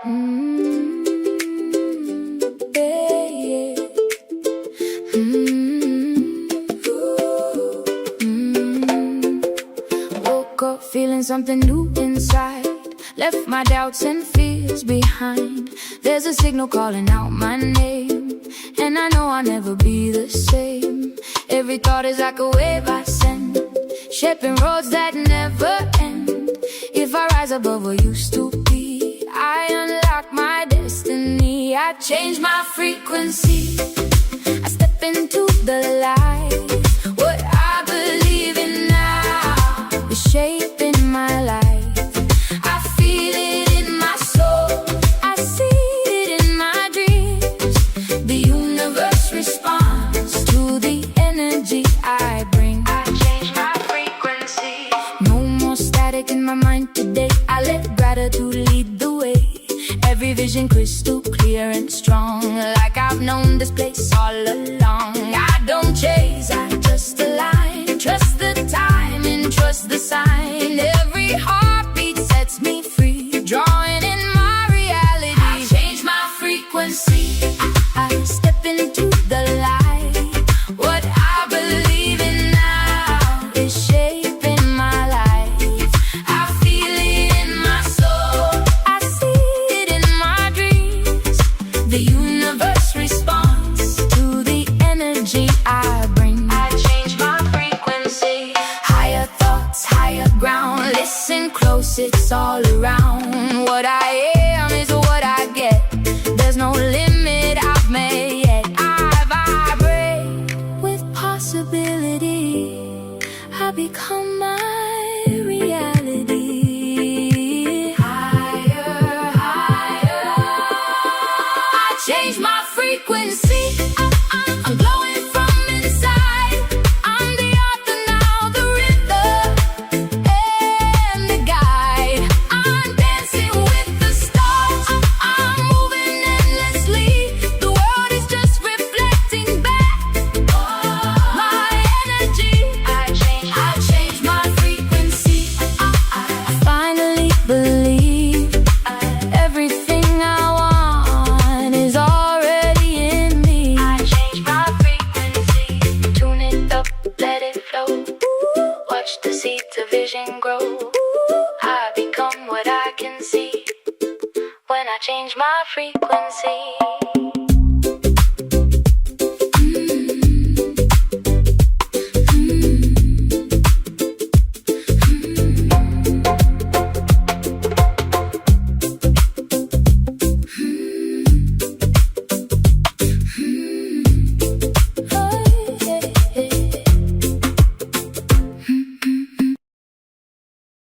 Yeah, yeah. Woke up feeling something new inside. Left my doubts and fears behind. There's a signal calling out my name, and I know I'll never be the same. Every thought is like a wave I send, shaping roads that never end. If I rise above what used to be, I unlock my destiny. I change my frequency, I step into the light. What I believe in now is shaping my life. I feel it in my soul, I see it in my dreams. The universe responds to the energy I bring. I change my frequency. No more static in my mind today. I let gratitude lead the way. Every vision crystal clear and strong, like I've known this place all along. I don't chase, I just align. Trust the time and trust the sign. Every heartbeat sets me free, drawing in my reality. I change my frequency, I step into the light. What I believe in now is shaping my life. I feel it in my soul, I see it in my dreams. The universe responds to the energy I bring. I change my frequency. Higher thoughts, higher ground. Listen close, it's all around. What I am is what I get. There's no limit I've made yet. I vibrate with possibility. I become my reality. Higher, higher. I change my frequency. I'm glowing from inside. I'm the author now, the rhythm and the guide. I'm dancing with the stars. I'm moving endlessly. The world is just reflecting back my energy. I change my frequency. I finally believe everything I want is already in me. I change my frequency. Tune it up, let it flow. Watch the seeds of vision grow. I become what I can see when I change my frequency.